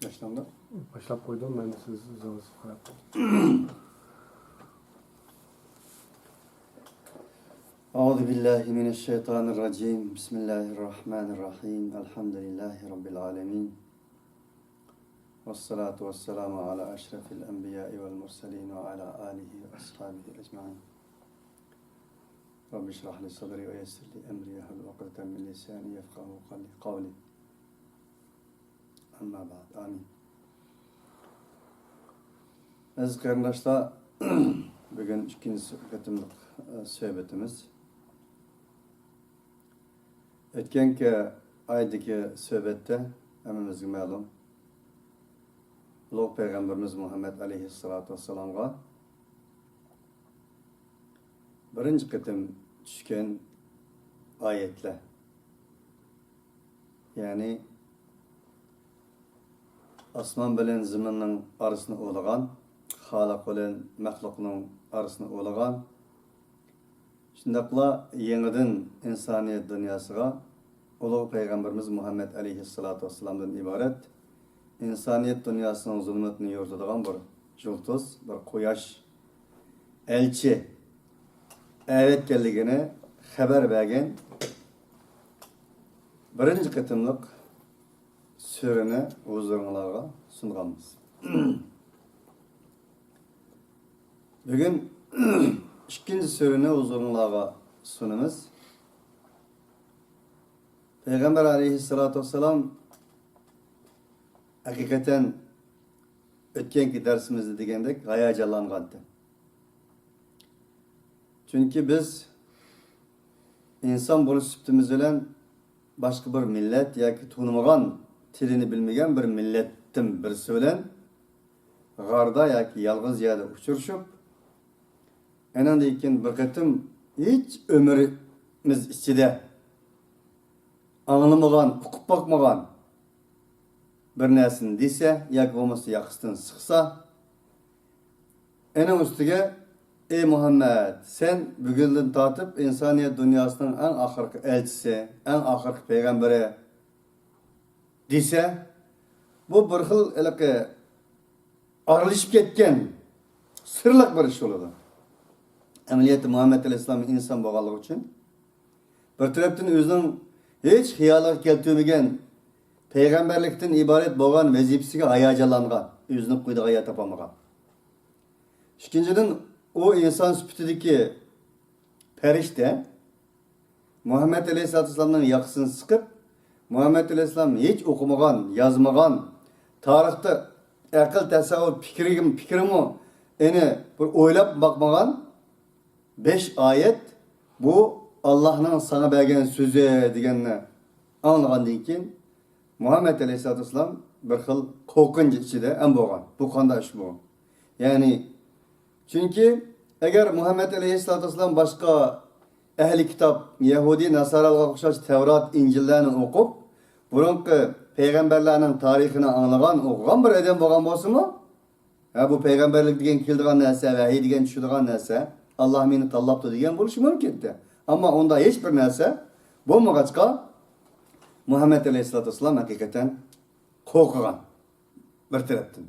Başlandı. Başlap koydum, ben de siz uzanız falan. Euzubillahimineşşeytanirracim. Bismillahirrahmanirrahim. Elhamdülillahi Rabbil alemin. Vessalatu vesselamu ala eşrefil enbiyai vel murselin ve ala alihi ve ashabihi ecmain. Rabbi şrah li sadri ve yessir li emri ve hlul ukdeten min lisani yefkahu kavli. Amma ba'd. Amin. Aziz kardeşler, bugün ikinci sohbetimlik sohbetimiz. Ötkenki aydaki sohbette hemimizge ma'lum Ulug' Peygamberimiz Muhammed aleyhissalatu vesselam'a birinci qitim tushgan ayetler. Yani asman bilan zaminning arasini o'lagan, Xaliq bilan maxluqning arasini o'lagan, shundaqla yangidan insoniyat dunyosiga Ulug' Peygamberimiz Muhammed aleyhissalatu vesselam'dan iborat insoniyat dunyosining zulmatini yo'ritadigan bir yulduz, bir quyosh elchi avatganligini xabar bergan birinchi qitimliq surani huzuringizga sunganmiz. Bugün ikinci surani huzuringizga sunamiz. Peygamber aleyhissalatu vesselam hakikaten ötkenki dersimizde degandek hayajonlangandı. Çünkü biz insan bo'lish sifatimiz bilan boshqa bir millat yoki tanımagan, tilini bilmagan bir millatdan birisi bilan g'arda yoki yolg'iz yerda uchrashib, anandan keyin bir qatim hech umrimiz ichida anglamagan, uqib boqmagan bir narsani desa yoki bo'lmasa yoqasidan siqsa, ana ustiga ey Muhammed, sen bugundan tortib insoniyat dunyosining eng oxirgi elchisi, eng oxirgi payg'ambari desa, bu bir xil aralashib ketgan sirliq bir ish bo'ladi. Amaliyotda Muhammed alayhissalom inson bo'lganligi uchun bir tarafdan o'zining hech xiyoliga keltirmagan payg'ambarlikdan iborat bo'lgan vazifasiga hayajonlangan, o'zini quyidagi hayot topolmagan. Ikkinchidan, o insan sifatidagi farishta Muhammed aleyhissalomning yoqasini siqib, Muhammed aleyhissalom hech o'qimagan, yozmagan, tarixda aql, tasavvur, fikrimi eni bir o'ylab boqmagan 5 oyat bu Allohning sana bergan so'zi deganni anglagandan keyin Muhammed aleyhissalom bir xil qo'rqinch ichida ham bo'lgan. Bu qanday ish bu? Ya'ni çünkü eğer Muhammed aleyhissalom başka ehli kitap, Yahudi, Nasaralığa o'xshash Tevrat, İncil'lerini o'qib, burunki peygamberlerinin tarixini anlagan, o'qigan bir adam bo'lgan bo'lsa-mu? Bu peygamberlik degan keldigan narsa, vahiy degan tushadigan narsa, Allah meni tanlabdi degan bo'lishi mumkin-di. Ammo unda hech bir narsa bo'lmag'achqa Muhammed aleyhissalom hakikaten qo'rqgan bir tarafdan.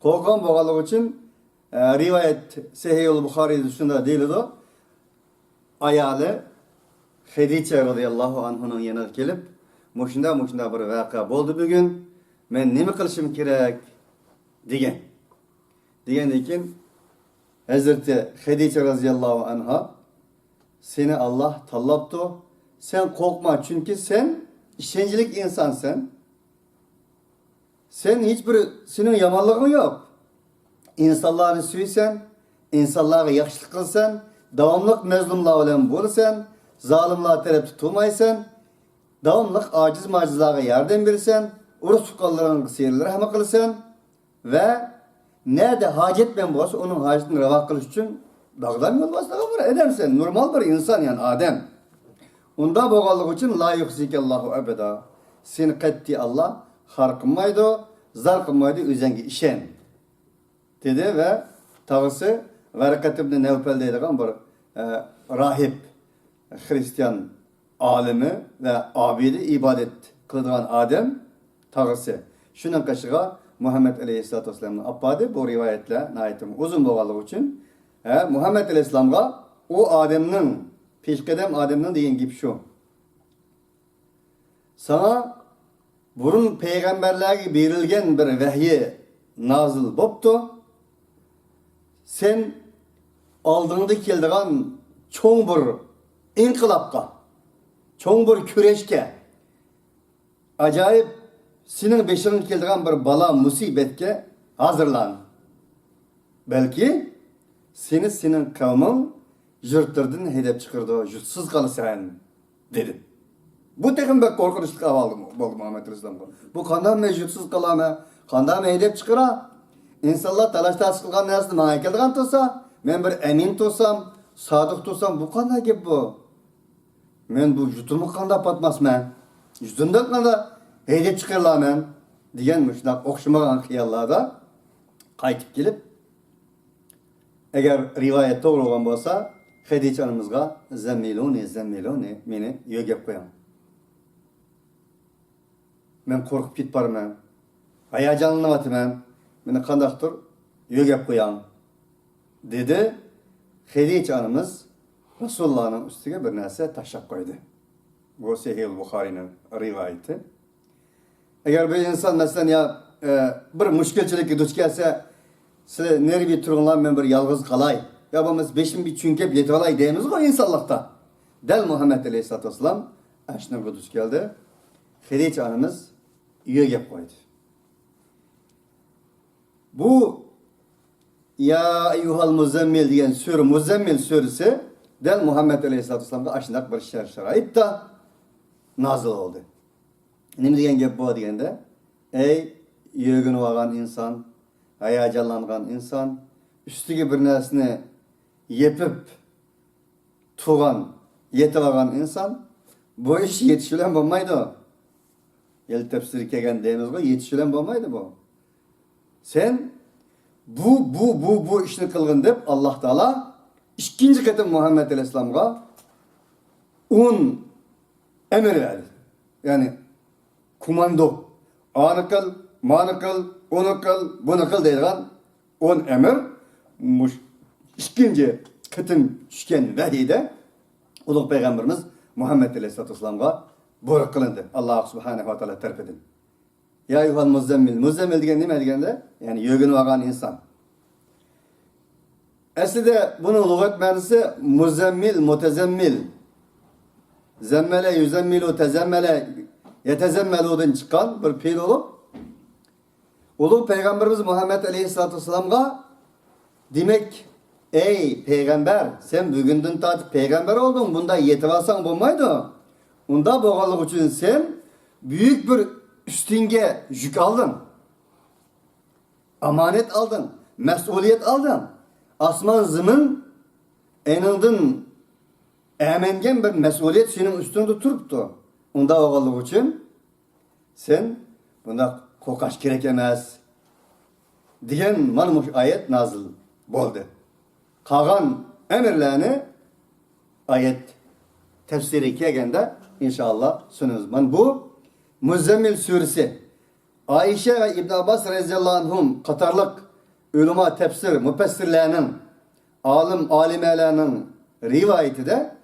Qo'rqgan bo'lganligi uchun rivayet Sahih-ul Buxoriyda shunda deyiladi. Ayoli Hadicha radhiyallohu anhuning yoniga kelib, "Mushunda bir voqea bo'ldi bugun. Men nima qilishim kerak?" degan. Degandan keyin Hazrati Hadicha radhiyallohu anha, "Seni Allah tanlabdi. Sen qo'rqma, çünkü sen ishonchli insonsan. Sen hiçbir senin yomonliging yo'q. İnsanları suysan, insanlara yaxshilik qilsan, davomli mazlumlar bilan bo'lsan, zolimlar taraf tutmaysan, davomli ojiz-majizlarga yordam bersan, urush tuqqanlarga seyirlar ham qilsan va nerede hojat bilan bo'lsa, uning hojatini ravo qilish uchun dog'dan yo'l boshlagan bir odamsan, normal bir inson, yani odam. Unda bo'lganligi uchun la yuhzikallohu abada. Seni qat'iy Allah xor qilmaydi, zar qilmaydi, o'zingga ishon dedi ve tağısı Varikat ibn Nevfel deydigan bir rahip, Hristiyan alimi ve abidi ibadet kıldıgan adam tağısı. Şunun kaşığa Muhammed Aleyhisselatü Vesselam'ın appadı bu rivayetle nayetim uzun boğalık için. Muhammed Aleyhisselam'a o Adem'nin, peşkedem Adem'nin deyin gibi şu. Sana burun peygamberlerge verilgen bir vehyi nazil boptu. Sen aldığında keldiğen çoğun bir inkılapka, çoğun bir küreşke, acayip senin beşinin keldiğen bir bala musibetke hazırlan. Belki senin kavmin jürtlerden hedef çıkırdı, jürtsüz kalısan dedi. Bu tekin bek korkunçluk avaldı oldu Muhammed Aleyhisselam'a. Bu kandan mevcutsuz kalama, kandan hedef çıkıra. İnsanlar talaşta sıkılgan nesli bana keldiğen tutsa, ben bir emin tutsam, sadık tutsam, bu kanda gibi bu. Men bu jutumu kanda patmaz men. Jutumda kanda hedef çıkırla men. Diyen müşnak okşamagan hiyallarda kaytıp gelip, eğer rivayet doğru olan olsa, Hadice Hanımızga zemmiloni meni yögep koyam. Men korkup git barman. Hayacanlanavatman. Meni kandaktır yögep koyam. Dedi. Hadice Hanımız Resulullah'ın üstüne bir narsa taşlap koydu. Bu Sahih Buhari'nin rivayeti. Eğer bir insan mesela ya bir müşkilçilikle duç gelse, size nerede turunlar men bir yalğız kalay. Ya biz beşin bir çünkep yetip alay deyimiz o insanlıkta. Del Muhammed Aleyhisselatü Vesselam aşına duç geldi. Hadice Hanımız yögep koydu. Bu Ya eyyuhal muzammil diyen sure Muzammil suresi del Muhammed Aleyhisselatü Vesselam'da aşınak bir şerait da nazil oldu. Ne diyen gep bu diyende? Ey yögün olan insan, hayacanlangan insan, üstüge bir nesne yepip tuğan, yetip algan insan, bu iş yetişilen bulmaydı. El tefsiri kegen deyimiz bu, yetişilen bulmaydı bu. Sen bu işini kılgın deyip Allah Teala ikinci katı Muhammed Aleyhisselam'a emir verdi. Yani komando. Anı kıl, manı kıl, onu kıl, bunu kıl deyilgen emir ikinci katın düşken vahiyde Uluq Peygamberimiz Muhammed Aleyhisselatü Vesselam'a buyruk kılındı. Allah Subhanahu wa Ta'ala terpedin. Ya yuhal muzammil. Muzammil diyen nime digende? Yani yögün vagan insan. Aslında bunun lügat manası muzammil, mutezemmil. Zemmele, yüzemmilu, tezemmele, yetezemmelu'dan çıkan bir fiil olup Uluq Peygamberimiz Muhammed Aleyhisselatü Vesselam'a demek ey peygamber sen bugünden tatip peygamber oldun bunda yetip alsan bulmaydı. Onda boğalık için sen büyük bir üstünge yük aldın. Amanet aldın. Mesuliyet aldın. Asman zımın enildin emengen bir mesuliyet senin üstünde turuptu. Onda oğalık için sen bunda kokaş gerek emez. Diyen manmuş ayet nazil oldu. Kalan emirlerini ayet tefsiri kegende inşallah sunuz. Bu Muzammil suresi. Ayşe ve İbn Abbas radıyallahu anhum Katarlık ulema tefsir müfessirlerinin alimelerinin rivayeti de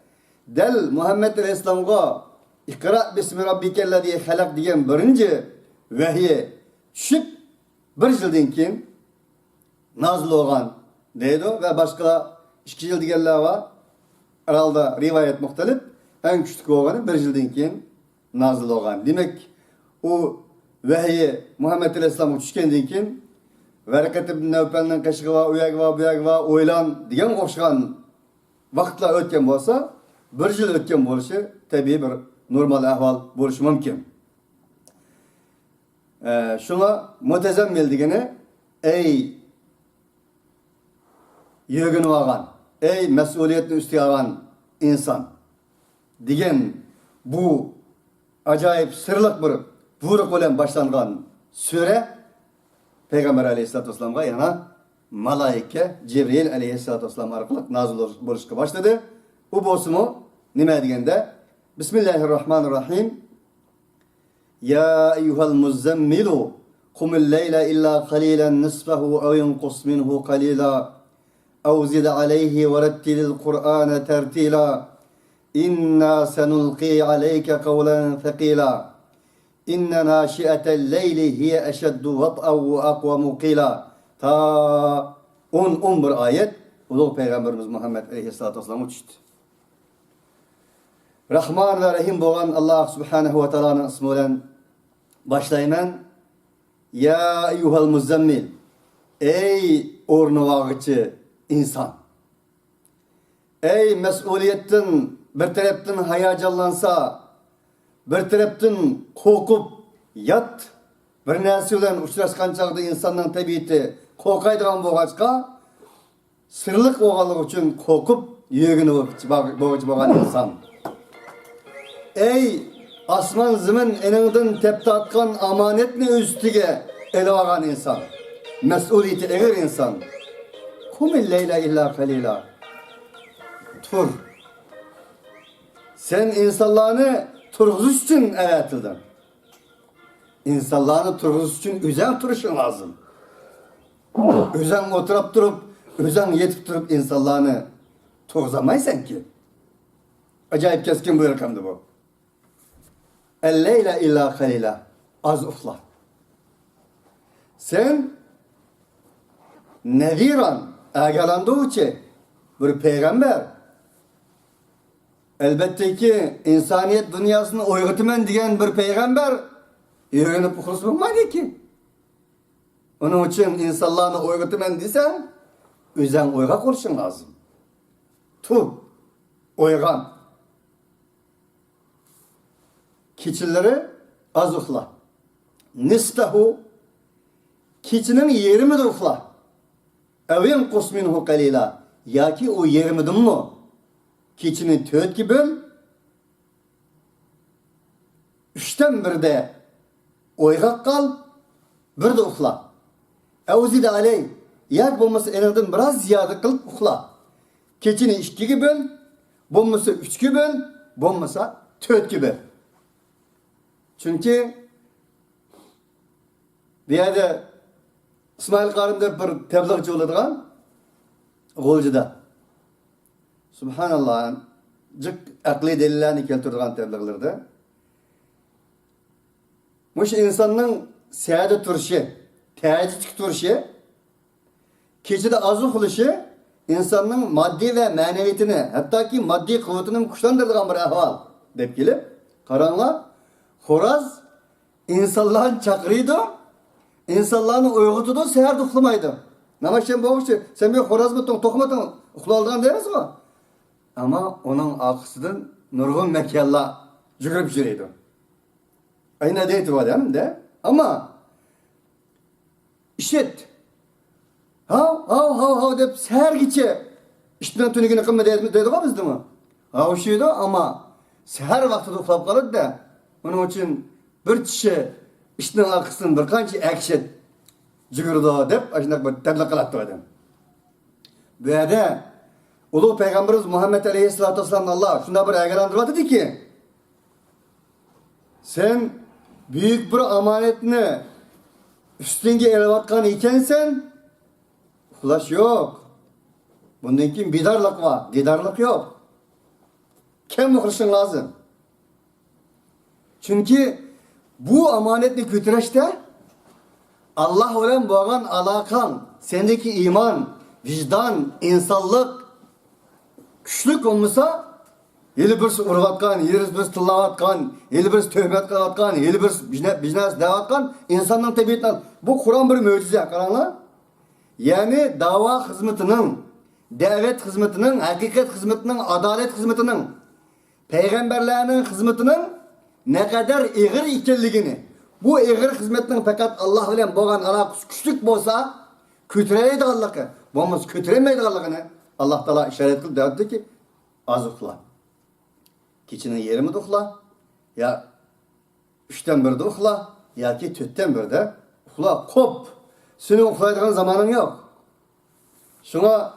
del Muhammed Aleyhisselam'a İkra bismi rabbikellezi halak diyen birinci vehyi düşüp bir yıldan keyin nazil olgan deydi ve başka 2 yıl diyenler var. Herhalde rivayet muhtelif. En küçük olanı bir yıldan keyin nazil olgan. Demek o vehyi Muhammed Aleyhisselam'a düşkenden keyin Verikat ibn Nevfel'nin kaşığı var, uyak var, buyak var, oylan diyen okşagan vakitler ötken olsa bir yıl ötken oluşu tabii bir normal ahval oluşu mümkün. Şuna mutezemmil degeni ey yögün vagan, ey mesuliyetini üstü alan insan degen bu acayip sırlık bir buyruk olan başlangan süre Peygamber Aleyhisselatü Vesselam'a yana malaike Cibril Aleyhisselatü Vesselam arkalık nazil oluşka başladı. Bu bozumu nime degende Bismillahirrahmanirrahim Ya eyyuhal muzammilu Kumul leyla illa qalilan nisfahu ev yunqus minhu qalila ev zid aleyhi ve rettilil Kur'ane tertila inna senulqi aleyke kavlen thaqila inne naşiyetel leyli hiye eşeddu vat'av ve akvamu qila. Ta 11 ayet Ulu Peygamberimiz Muhammed Aleyhisselatü Vesselam uçtu. Rahman ve Rahim boğan Allah Subhanahu ve Teala'nın ismi olan başlayman. Ya eyyuhel muzammil. Ey ornu vağıcı insan. Ey mesuliyetin bir taraftan hayacanlansa, bir taraftan korkup yat, bir narsa bilan uçrashgan chaqda insonning tabiati qo'rqaydigan bo'lg'achqa, sirliq bo'lganligi uchun qo'rqib yurgini bo'lgan inson. Ey asman zimin eningdan tepti atgan amanetni üstiga ele olgan inson, mas'uliyati egir inson. Kumil leyla illa qalila. Tur. Sen insanlarını turg'uzish uchun yaratildin. İnsanlarını turg'uzish uchun o'zing turishing lozim. O'zing o'tirib turib, o'zing yetib turib insonlarni turg'azamaysan-ki. Acayip keskin bu rakamdı bu. El-leyla illa qalila. Az uxla. Sen nediran agalandığı bir peygamber. Elbette ki insaniyet dünyasını oygutmen diyen bir peygamber öğrenip uxlası bulmaydı ki. Onun için insanlarını oygutmen desen özen oyga kurşun lazım. Tu, oygan. Keçileri az uxla. Nisfahu, keçinin yerimi de uxla. Evin kusminhu qalila. Ya ki o yerimidin mu? Keçini 4'e böl. 3'ten birde oygak kal, bir de uxla. Evzide aley. Yak bulması enindin biraz ziyade kılıp uxla. Keçini 2'ye böl, bulması 3'e böl, bulmasa 4'e böl. Çünkü bir yerde İsmail Karim'de bir tebliğci oladigan G'o'ljida. Subhanallah, cık akli delillerni keltirdigan tebliğlerde. Muş insanın seyade turuşu, tecik turuşu, keçide az uxlaşı, insanın maddi ve maneviyetini, hatta ki maddi kuvvetini kuşlandırdıgan bir ahval. Dep kelip, qaranglar, xo'roz insanlarni chaqiriydi, insanlarni uyg'otidi, seherda uxlamaydi. Nima sen bo'lmoqchi? Sen bir xo'rozmi to'qmating, uxla olgan deysizmi? Ama onun arkasından nurgun mekanlar yürüyüp yürüyordu. Aynı deydi var değil mi de? Ama işit. Ha deyip seher geçe işten tünükünü kılma deydi var bizde mi? Ha o şeydi ama seher vakti uxlab qoladi da. Onun için bir kişi işten arkasından bir kancha ekşit yugurdi deb ashunday bir tabliq qiladi odam. Bu yerda Ulu Peygamberimiz Muhammed Aleyhisselatü Vesselam Allah şunda bir aygalandırma dedi ki sen büyük bir amanetini üstünge elevatkan ikensen uxlash yok. Bundan keyin bidarlık var. Didarlık yok. Kim uxlashing lazım? Çünkü bu amanetni kötüreşte Allah bilan bo'lgan aloqang, sendeki iman, vicdan, insanlık kuchlik bo'lmasa, yeli birisi urayotgan, yeli birisi tillayotgan, yeli birisi töhmat qilayotgan, yeli birisi biznes deyotgan insonning tabiatidan bu Qur'on bir mo'jiza, qaranglar. Ya'ni da'vo xizmatining, da'vat xizmatining, haqiqat xizmatining, adolat xizmatining, payg'ambarlarning xizmatining ne kadar ig'ir ekanligini, bu ig'ir xizmatning faqat Alloh bilan bo'lgan aloqasi kuchlik bo'lsa, ko'taradiganligi, bo'lmasa ko'tarolmaydiganligini Allah Teala işaret kıldı, dedi ki az uxla. Keçinin yerimi de uxla, ya 3'ten 1'de uxla, ya ki 4'ten 1'de uxla, kop. Senin uxlayacağın zamanın yok. Şuna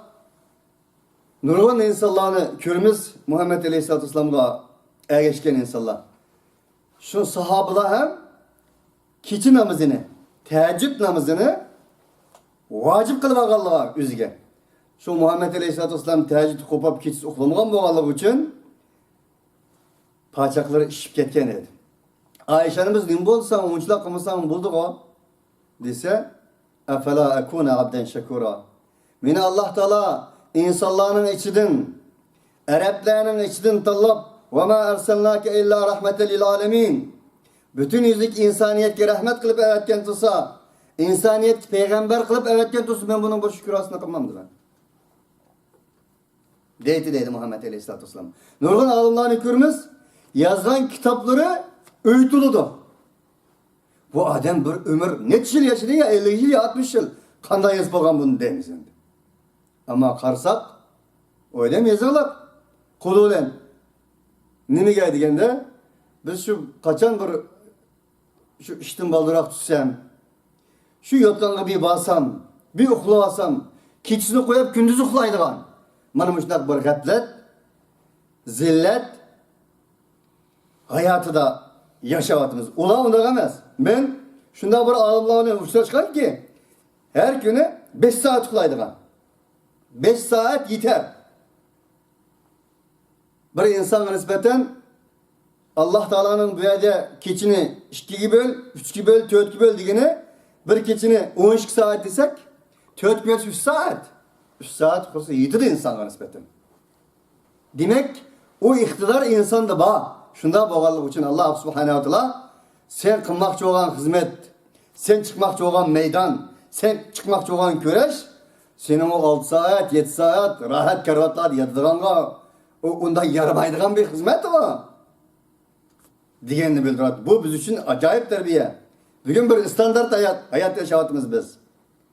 nurgun insanlarını körümüz Muhammed Aleyhisselatü Vesselam'a ergeçken insanlar. Şu sahabeler hem keçi namazını teheccüd namazını vacip kılıp alganlığa özüge. Şu Muhammed Aleyhisselatü Vesselam teheccüd kopap keçis uxlamagan bolganlığı üçün paçaklары işip ketken edi. Ayşe'miz nim bolsa, onçulak kılmasan bulduk o. Dese, efela ekune abden şekura. Meni Allah Teala insanların içidin, Araplarının içidin tallap, ve ma erselnake illa rahmeten lil alemin. Bütün yüzlük insaniyetke rahmet kılıp evetken tutsa, insaniyet peygamber kılıp evetken tutsa, ben bunun bu şükür aslında kılmamdır ben. Deydi Muhammed Aleyhisselatü Vesselam. Nurgun alımlarını körümüz, yazgan kitapları öğütülüdü. Bu adam bir ömür neç yıl yaşadı ya, 50 yıl ya 60 yıl. Kanday yazıp olgan bunu deyimiz endi. Ama karsak, öyle mi yazarlar? Kulu olan. Nimi geldi gende? Biz şu kaçan bir şu iştin baldırak tutsam, şu yotkanға bir basam, bir uxlavasam, keçisini koyup gündüz uxlaydıgan. Mana muşnak bir gaflet, zillet hayatı da yaşavatımız. Ulan onda emas. Ben şunda bir alımlarını uçta çıkan ki her günü 5 saat uxlaydıgan. 5 saat yeter. Bir insana nispeten Allah Teala'nın bu yerde keçini 2'ye böl, 3'e böl, 4'e böl digini bir keçini 12 saat desek 4 böl 3 saat. 3 saat kursa yetir insana nispeten. Demek o iktidar insanda bağ. Şunda bağlılık için Allah Subhanahu wa Taala sen kılmakçı olan hizmet, sen çıkmakçı olan meydan, sen çıkmakçı olan köreş, senin o 6 saat, 7 saat rahat kervatlar yadırganğa onda yaramaydıgan bir hizmet o. Digenini bildiradi. Bu biz için acayip terbiye. Bugün bir standart hayat yaşavatımız biz.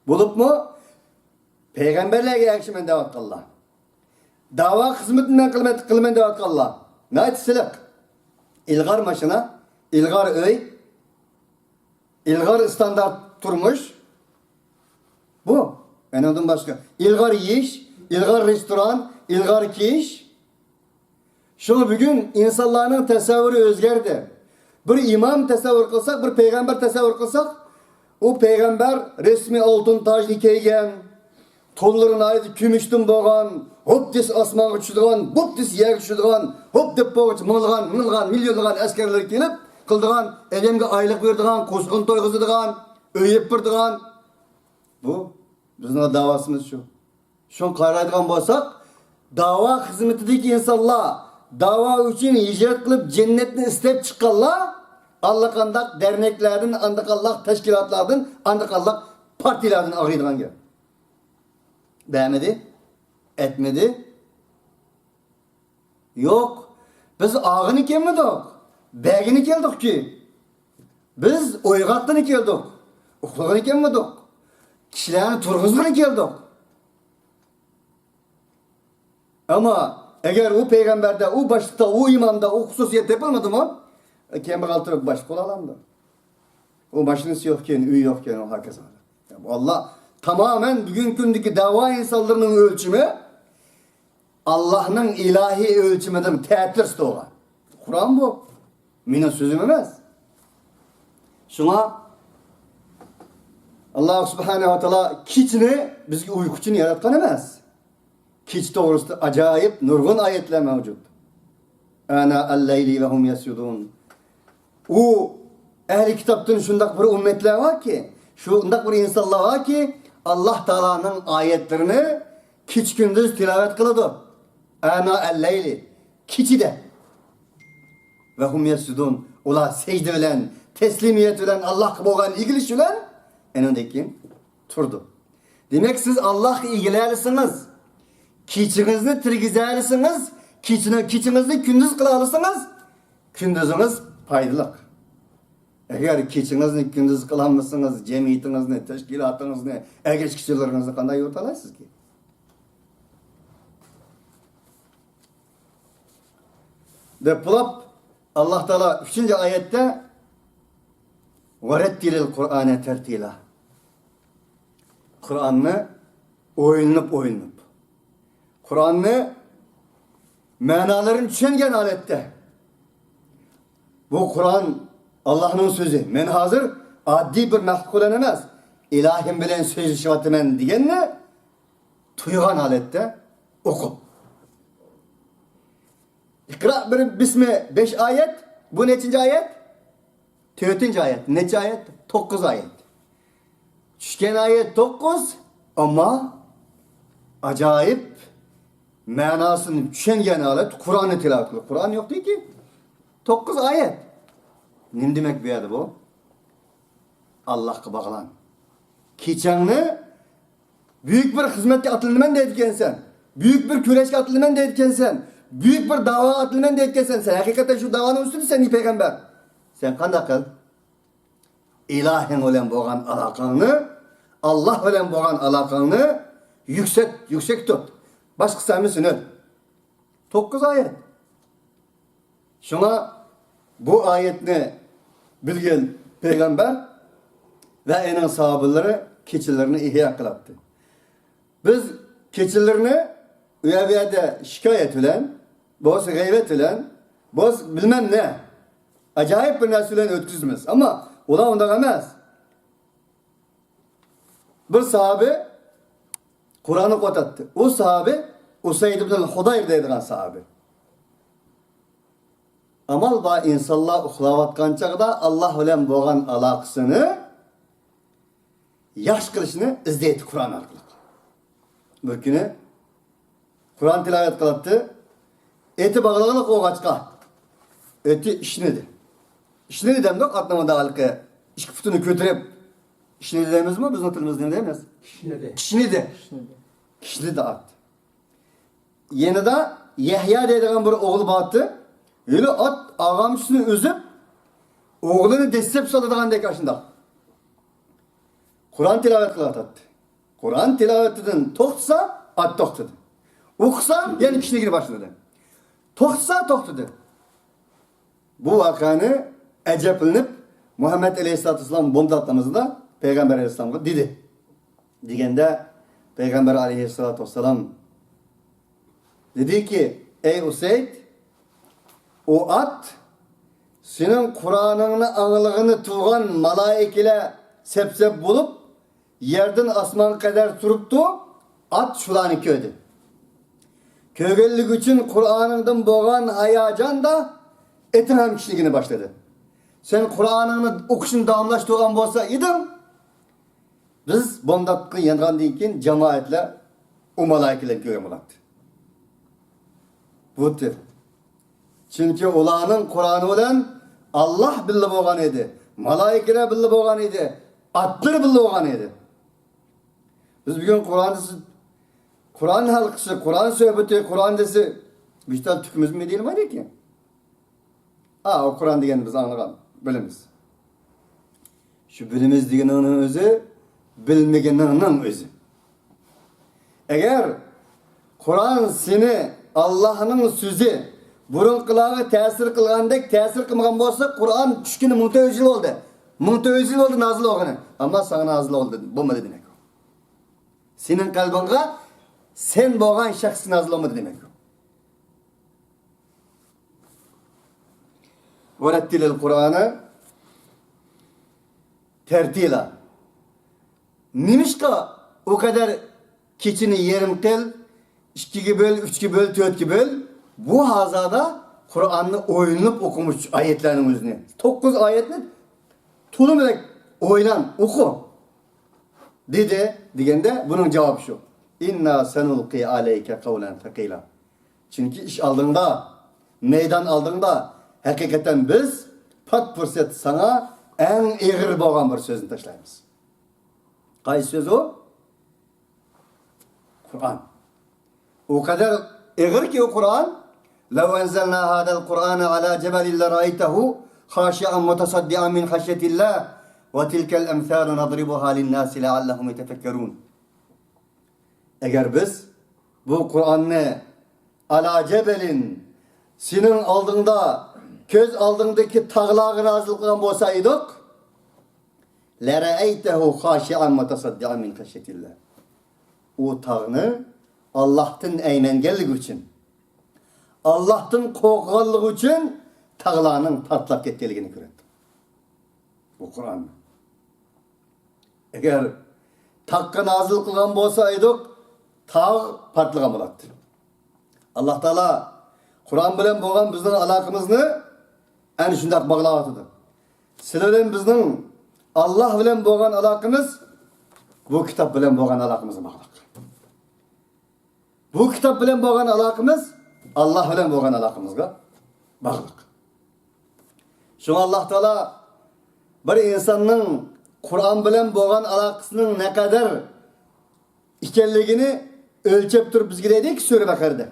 Bulup mu? Peygamberlerge yakşımen devat Allah. Dava hizmetinden kılmen devat Allah. Ne etisilik? İlgar maşına, ilgar öy, ilgar standart turmuş. Bu. En ondan başka. İlgar yiyiş, ilgar restoran, ilgar kiş. Şunu bugün insanların tasavvuru özgerdi. Bir imam tasavvur kılsak, bir peygamber tasavvur kılsak, o peygamber resmi altın tajlı kiygen, tolların aydı kümüştün boğan, hop des asman uçuduğan, hop des yer uçuduğan, hop dep boğuç mılgan, milyonluğan askerler gelip, kıldıgan, elimge aylık verdiğan, kuşkun toygızıdığan, öyüp birdiğan. Bu, bizim davasımız şu. Şunu kayraydıgan bolsak, dava hizmetideki insanlar, dava için hicret kılıp cennetini istep çıkanlar, Allah kandak derneklerden, andak Allah teşkilatlardan, andak Allah partilerden ağrıydıgan gel. Beğenmedi, etmedi. Yok, biz ağını kelmedik, begini keldik ki. Biz oygattını keldik, uxlagını kelmedik, kişilerini turguzgını keldik. Ama eğer o peygamberde, o başlıkta, o imamda, o hususiyet yapılmadı mı? Kembegal tırıp başlık olalım da. O başınız yokken, üy yokken o herkes alır. Allah tamamen bugünkündeki dava insanlarının ölçümü Allah'ın ilahi ölçümünden teğetler stoğu. Kur'an bu. Benim sözüm emez. Şuna Allah Subhanahu wa Taala keçini bizge uyku için yaratkan emez. Keç doğrusu acayip nurgun ayetler mevcut. Ana el-leyli ve hum yasudun. O ehli kitaptın şundak bir ümmetler var ki, şundak bir insanlar var ki Allah Teala'nın ayetlerini keç gündüz tilavet kılıdı. Ana el-leyli. Keçi de. Ve hum yasudun. Ola secde bilen, teslimiyet bilen, Allah boğan ilgiliş bilen en öndeki turdu. Demek siz Allah ilgilersiniz. Keçinizni tirgizelisiniz, keçinizni gündüz kılalısınız, gündüzünüz paydalık. Eğer keçinizni gündüz kılamısınız, cemiyetinizni, teşkilatınızı, ergeç kişilerinizi kanday ortalaysınız ki? Depolap Allah Teala 3. ayette وَرَتِّلِ الْقُرْآنَ تَرْتِيلًا Kur'an'ı oynup Kur'an'ı manaların düşengen alette. Bu Kur'an Allah'ın sözü. Men hazır addi bir mahkulen emas. İlahim bilen sözleşivatımen digenini tuygan halette oku. İkra bir bismi 5 ayet. Bu neçinci ayet? 4. ayet. Neçe ayet? 9 ayet. Düşken ayet 9 ama acayip manasını düşengen alet Kur'an'ı tilavet kılıyor. Kur'an yok değil ki. 9 ayet. Ne demek bir adı bu? Allah'a bağlan. Kiçanını büyük bir hizmette atılman da etkensen, büyük bir küreşke atılman da etkensen, büyük bir dava atılman da etkensen, sen hakikaten şu davanın üstünde sen iyi peygamber. Sen kandak kıl? İlahin olan boğan alakanı, Allah olan boğan alakanı yüksek tut. Başkası eminsin öl. 9 ayet. Şuna bu ayetini bilgen peygamber ve enen sahabeleri keçilerini ihya kılattı. Biz keçilerini üyeviyede şikayet edilen, boz gayret edilen, boz bilmem ne, acayip bir nesülen ötküzümüz. Ama ola onda emez. Bir sahabe Kur'an'ı kotattı. O sahabe Usayd ibn Hudayr deydiğen sahabe. Amal ba insanlar uxlavatkan çağda Allah bilen boğan alaqısını yaş kılışını izleydi Kur'an arkalı. Bir günü Kur'an tilavet kılattı. Eti bağlığını koğaçka. Eti işinedi. İşinedi demde atlamadı halka. İşki futunu kötürüp işinedi demez mi? Bizim tilimizde ne demez? Kişinedi. Kişinedi at. Yine de Yahya dediğin bir oğul battı. Öyle at ağam üstünü üzüp oğlunu destep salıdığın de karşında. Kur'an tilavet kılattı. Kur'an tilavetinin toxtsa at toxtadı. Okusa yani kişine girip başladı. Toxtsa toxtadı. Bu vakanı ecepilinip Muhammed Aleyhisselatü Vesselam bombatlamızda Peygamber Aleyhisselam'a dedi. Digende Peygamber Aleyhisselatü Vesselam dedi ki ey Useyd o at senin Kur'an'ını anılığını tuğan malaikile sepsep bulup yerden asman kadar turuptu at şulanı köydi. Kögellik için Kur'an'ından boğan hayacan da etin hem kişiliğine başladı. Sen Kur'an'ını okuşun damlaştığın bolsa idin biz bomdatkı yangan deyken cemaatle o malaikeler köye bulaktı. Budur. Çünkü olanın Kur'an'ı olan Allah billi boğan idi. Malaikeler billi boğan idi. Atlar billi boğan idi. Biz bugün Kur'an halkısı, Kur'an sohbeti, Kur'an desi güçten tükümüz mü değil miydi ki? O Kur'an diyen biz anlayan bilimiz. Şu bilimiz diyenin özü, bilmegenin özü. Eğer Kur'an seni Allah'ın sözü burun kulağı tesir kılgandek tesir kılmagan bolsa Kur'an düşkünü muntevzil oldu. Muntevzil oldu nazil olganı. Ama sana nazil oldu. Bulmadı demek. Senin kalbinge sen boğan şahsın nazil olmadı demek. Verettilil Kur'an'ı tertila. Nimişka o kadar keçini yerim tel 2 böl, 3 böl, 4 böl bu hazada Kur'an'ı oynayıp okumuş ayetlerin özünü. 9 ayetini tulum ederek oynan, oku. Dedi, digende bunun cevabı şu. İnna senulqi aleyke kavlen thakila. Çünkü iş aldığında, meydan aldığında hakikaten biz pat pırset sana en ağır boğan bir sözünü taşlayımız. Qaysi söz o? Kur'an. O kadar ağır ki o Kur'an لو أنزلنا هذا القرآن على جبل لرأيته خاشعا متصدعا من خشية الله وتلك الأمثال نضربها للناس لعلهم يتفكرون. Eğer biz bu Kur'an'ı ala cebelin senin aldığında köz aldığındaki tağlağı razı kılan bolsaydık لرأيته خاشعا متصدعا من خشية الله. O tağını Allah'tan eğmengellik için Allah'tan korkanlık için tağlarının patlak ettiğini gördüm. Bu Kur'an. Eğer takka nazil kılgan bolsaydık, tağ partlagan boladı. Allah Taala Kur'an bilen bolgan bizning alaqamizni ana shunday bağlab atıdı. Sizlar bilen bizning Allah bilen bolgan alaqamiz bu kitap bilen bolgan alaqamizga bağlaq. Bu kitap bilen bolgan alaqamiz Allah bilen bolgan alaqamizga bağlaq. Şuna Allah Taala bir insanın Kur'an bilen bolgan alaqasının ne kadar ikenligini ölçep turup bizge dedik Sure Bakara'da.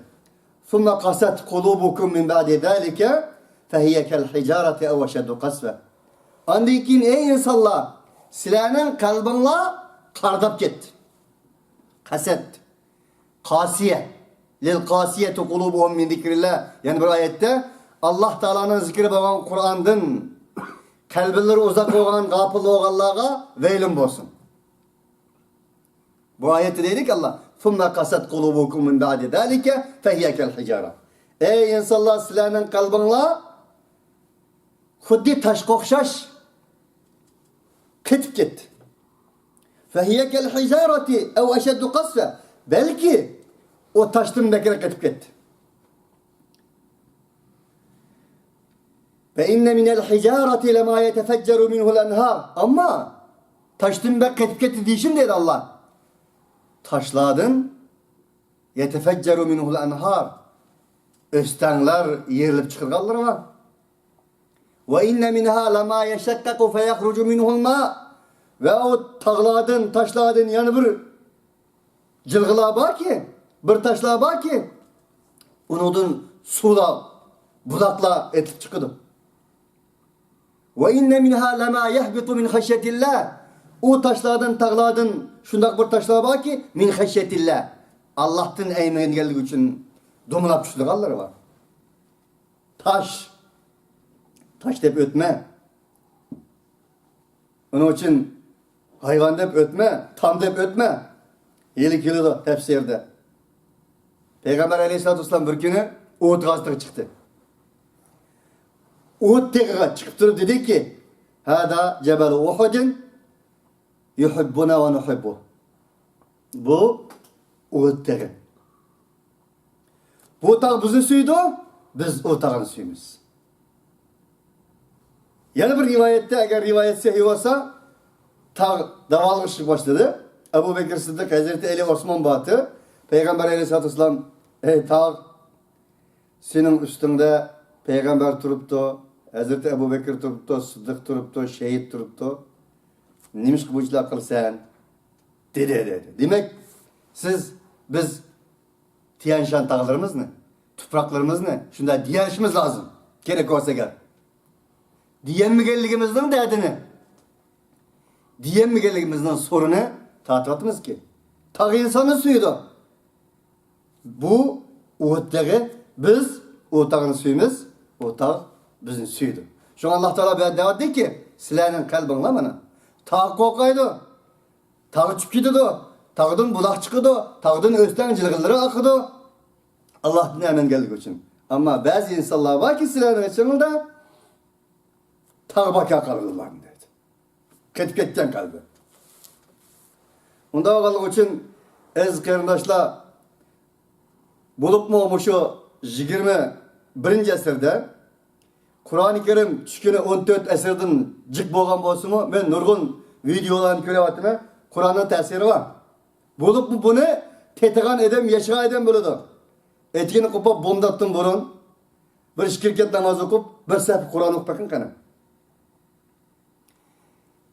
ثُمَّ قَسَتْ قُلُوبُكُمْ مِنْ بَعْدِ ذَٰلِكَ فَهِيَ كَالْحِجَارَةِ اَوْ اَشَدُّ قَسْوَةً. Andikin ey insanlar, silahının kalbinla kardap gitti. Kaset, kasiye, lil kasiyetu kulubuhum min zikrillah. Yani bir ayette Allah Teala'nın zikri olan Kur'an'dan kalbinleri uzak olan kapılı olanlara veylin olsun. Bu ayette dedik Allah. ثُمَّ قَسَتْ قُلُوبُكُمْ مِنْ بَعْدِ ذَٰلِكَ فَهِيَ كَالْحِجَارَةِ. Ey insanlar, silahının kalbinla huddi taşqa o'xshash ketib ketdi. فَهِيَ كَالْحِجَارَةِ اَوْ اَشَدُّ قَسْوَةً. Belki o taştan bekere ketib ketdi. فَاِنَّ مِنَ الْحِجَارَةِ لَمَا يَتَفَجَّرُ مِنْهُ الْاَنْهَارِ. Ama taştan bek ketib ketdi deyişim dedi Allah. Taşladın yetefecceru minhul enhar. Östenler yerilip çıkırganlar var. Ve inne minha lama yeşekkaku feyahrucu minhul ma. Ve o tağladın, taşladın yani bir cılgıla var ki, bir taşla var ki unudun suda, budakla etip çıkıdı. Ve inne minha lama yehbitu min haşyetillah. O taşladın, tağladın, şundak bir taşlar var ki min haşyetillah. Allah'tan eğmen geldiği için domulap düştüğü var. Taş. Taş deyip ötme. Onun için hayvan deyip ötme, tam deyip ötme. Yelik yılıdı tefsirde. Peygamber Aleyhisselatü Vesselam bir günü Uhud gazete çıktı. Uhud tekiğe çıkıp durup dedi ki Hâdâ cebel-i Uhud'un yuhibbuna ve nuhibbuh. Bu Uhud tekiği. Bu tağ bizi suydu, biz o tağını suyumuz. Yani bir rivayette, eğer rivayet sahih olsa, tağ davalgıçlık başladı. Ebu Bekir Sıddık, Hazreti Ali Osman Batı, Peygamber Aleyhisselatü Vesselam, ey tağ, senin üstünde Peygamber turuptu, Hazreti Ebu Bekir turuptu, Sıddık turuptu, şehit turuptu. Neymiş ki bu işler kılsan? Dedi. Demek biz Tiyanşan tağlarımız ne? Topraklarımız ne? Şunda diyenişimiz lazım. Gerek olsa gel. Diyen mi geldiğimizden derdini? Diyen mi geldiğimizden sorunu tartışmamız ki. Tağ insanın suyuydu. Bu Uhud'daki biz o tağın suyumuz, o tağ bizim suyuydu. Şu Allah Teala bir devam etti ki silahının kalbinle bana. Tağ korkaydı. Tağ çıkıp gidiyordu. Tağdan bulak çıkıyordu. Tağdan östen cılgılları akıyordu. Allah'tan hemen geldik için. Ama bazı insanlar var ki silahının içinde tağ bakıya kalırlar dedi. Ketip ketken kalbi. Onda bakalım için ez kardeşler bulup mu olmuşu 21. esirde Kur'an-ı Kerim çıkını 14 esirden cık bolgan bolsun mu? Ben nurgun videolarını körevatime Kur'an'ın tesiri var. Bulup mu bunu tetigan edem, yaşa edem buludu. Etkini kupa bomdattın burun. Bir şirket namaz okup bir sefer Kur'an okup bakın kanım.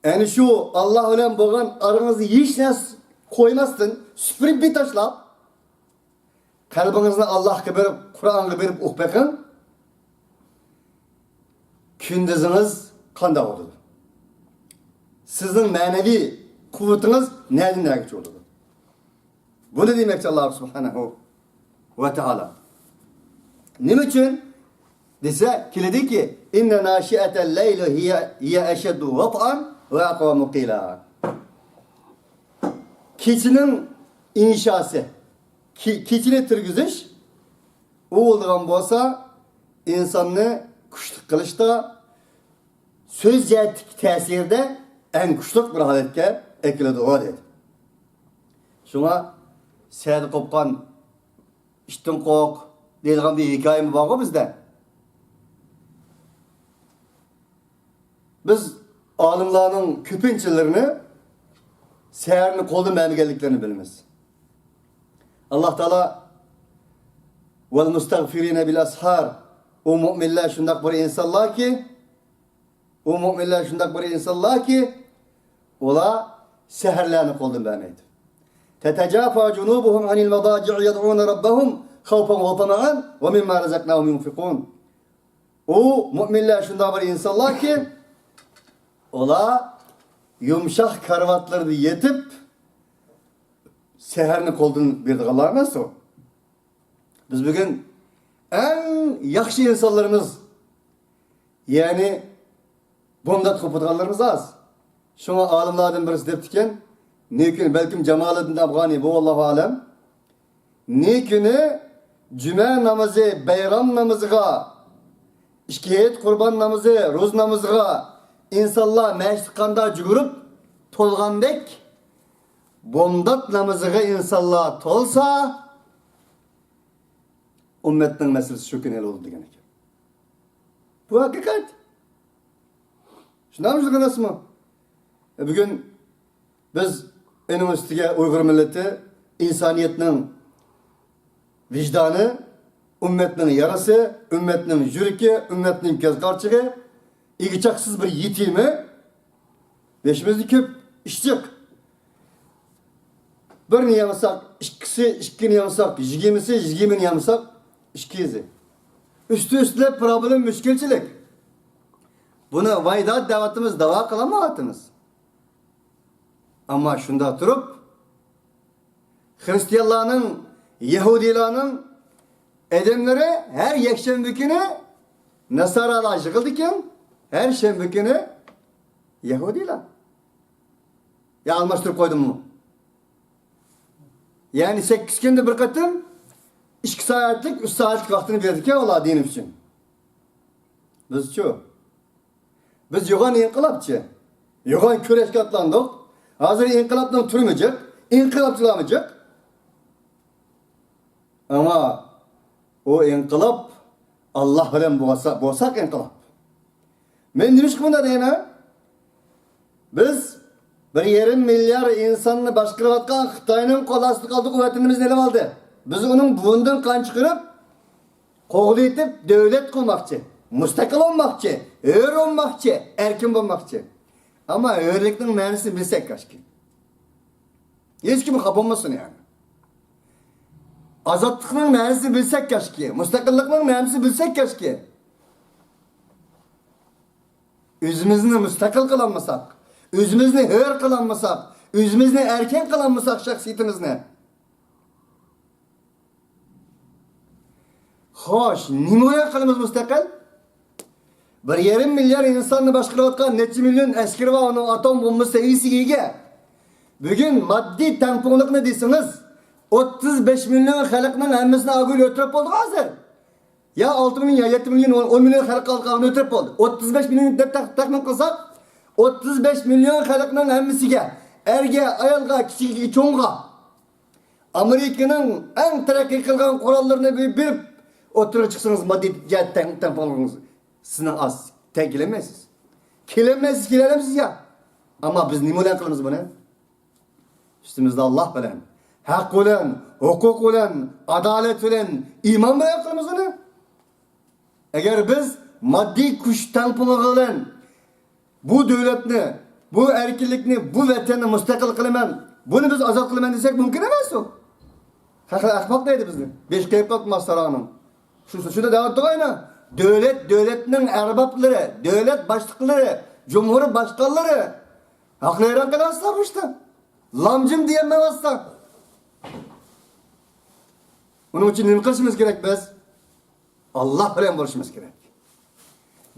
Yani şu Allah ölen bolgan arınızı hiç nes koymazsın. Süpürüp bir taşla. Kalbinizde Allah'a verip, Kur'an'ı verip okup bakın. Kündüzünüz kanda oldu. Sizin manevi kuvvetiniz nereden geçiyor oldu? Bu ne demek Allah Subhanahu ve Teala? Ne için? Dese kilidi ki inne naşiyetel leyli hiye eşeddu vat'an ve akvamu qila. Keçinin inşası, keçini tırgızış o olduğun bolsa insanını kuşluk kılışta söz yetik tesirde en kuşluk bir haletke ekiladi o dedi. Şuna seydi kopkan iştin kok deyilgan bir hikayemiz var o bizde. Biz alimlarının köpünçelerini seherini koldu memgeliklerini bilmez. Allah Teala vel mustagfirine bil ashar, o müminler şundak bir insanlar ki ola seherlerini koldu memeydi. Tetecafa cunubuhum anil madaci'i yed'ûne rabbahum havfen ve tama'an ve mimma rezaknahum yunfikun. O müminler şundak bir insanlar ki ola yumuşak karvatlarını yetip seherini koldun bir dağlar nasıl? Biz bugün en yakşı insanlarımız yani bundan koputganlarımız az. Şuna alimlerden birisi deptiken ne belki Cemalettin Afgani bu Allahu alem ne günü cüme namazı, bayram namazıga işkiyet kurban namazı, roz namazıga insanlar meştikanda cügürüp tolgandek bondat namazıga insanlar tolsa ümmetin meselesi şu gün el oldu demek. Bu hakikat. Şundan mı nasıl mı? Bugün biz üniversiteye Uygur milleti insaniyetin vicdanı, ümmetinin yarası, ümmetinin jüriki, ümmetinin kezgarçığı, İgiçaksız bir yetimi, beşimizi köp işçik. Birini yamasak, ikini yamasak, jigimini yamasak, işkiyizi. Üstüne problem müşkilçilik. Bunu vaydat davatımız dava kılamayatımız. Ama şunda oturup, Hristiyanların, Yahudilerin edemleri her yekşembe günü Nasaralar yıkıldıkken her şembe günü Yahudiler. Ya almıştırıp koydum mu? Yani 8 günde bir katım 2 saatlik 3 saatlik vaktini verdik ya Allah dinim için. Biz yoğun inkılapçı. Yoğun küreşke atlandık. Hazır inkılaptan turmayacak. İnkılapçılamayacak. Ama o inkılap Allah bilen boğsak inkılap. Men demiş ki bunda deyine biz 1,5 milyar insanını başkırıvatkan Xitay'nın kolasını kaldı kuvvetimiz neler aldı. Biz onun bundan kan çıkarıp koğlu etip devlet kurmakçı, müstakil olmakçı, ör olmakçı, erkin olmakçı. Ama örlüklerin mühendisini bilsek kaçki. Hiç kimi kapanmasın yani. Azatlıkların mühendisini bilsek kaçki, müstakilliklerin mühendisini bilsek kaçki. Özümüzü müstakil kılanmasak, özümüzü hör kılanmasak, özümüzü erken kılanmasak şahsiyetimiz ne? Hoş, nimoya kılımız müstakil? 1,5 milyar insanını başkırıvatkan neçi milyon askeri var onun atom bomba seviyesi ege. Bugün maddi tamponluk ne deysiniz? 35 milyon halkının hemmisini ağıyla ötürüp olduk hazır. Ya 6 milyon ya 7 milyon 10 milyon halk halkını ötürüp oldu. 35 milyon takmak kılsak 35 milyon halkının hemmisiga erge, ayalga, kichigi, çoğunga Amerika'nın en terakki kılgan kurallarını bir oturup çıksınız maddi tamponluğunuz. Sizin az. Tek kilemezsiniz. Kilemezsiniz ya. Ama biz nimulen kılımız bunu? Üstümüzde Allah bilen, hak bilen, hukuk bilen, adalet bilen, iman bilen kılımız bunu? Eğer biz maddi kuş tamponu bilen bu devletini, bu erkinlikni, bu vatanı müstakil kılaman, bunu biz azat kılaman desek mümkün emas o. Ahmak neydi bizim? Beş kayıplık masaranın. Şurada devam doğayna. Devletinin erbapları, devlet başlıkları, cumhur başkanları haklayıran kadar aslanmıştı. Lamcım diyemem aslan. Onun için ne kılışımız gerek biz? Allah bilen buluşumuz gerek.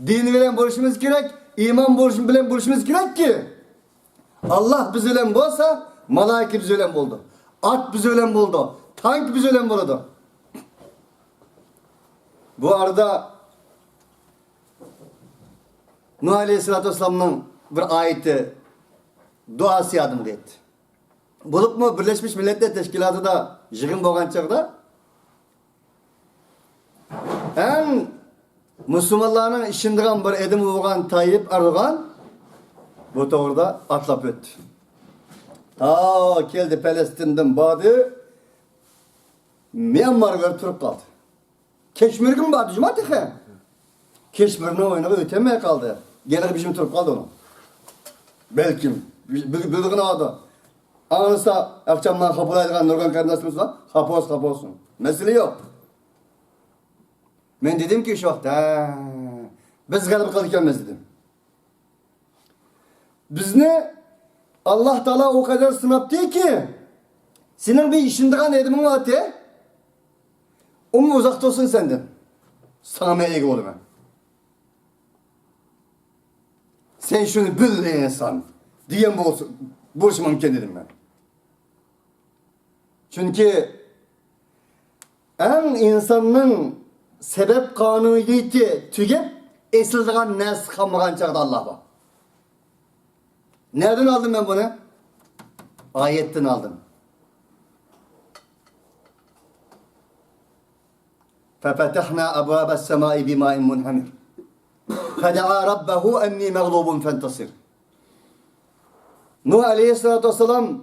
Din bilen buluşumuz gerek, iman bilen buluşumuz gerek ki Allah biz bilen bolsa, malaike biz bilen buldu. At biz bilen buldu. Tank biz bilen buldu. Bu arada Nuh Aleyhisselatü Vesselam'ın bir ayeti duası yardım etti. Bulup mu Birleşmiş Milletler Teşkilatı'da yığın bolgan çağda en Müslümanların işindiğen bir edim bolgan Tayyip Erdoğan bu doğruda atlap öttü. Ta geldi Palestin'den badı Myanmar'a turup kaldı. Keşmir'in badı cumatıkı. Keşmir'in oyunu ötemeye kaldı. Gelir bizim turup kaldı onu. Belki bilgin adı. Anılsa akşamdan kapılaydıgan Nurgan kardeşimiz var. Kapı olsun. Mesele yok. Ben dedim ki şu vakti biz galip kalırkenmez dedim. Bizni Allah Teala o kadar sınaptı ki senin bir işindiğin edimin var diye onun uzakta olsun senden. Sana meyge oğlum ben. Sen şunu bil insan diyen boşumam kendim ben. Çünkü en insanın sebep kanuniyeti tügep esildiğin nes kalmagan çağda Allah var. Nereden aldım ben bunu? Ayetten aldım. فَفَتَحْنَا أَبْوَابَ السَّمَاءِ بِمَاءٍ مُنْهَمِرٍ فَدَعَا رَبَّهُ اَنِّي مَغْلُوبٌ فَانْتَصِرٍ Nuh Aleyhisselatü Vesselam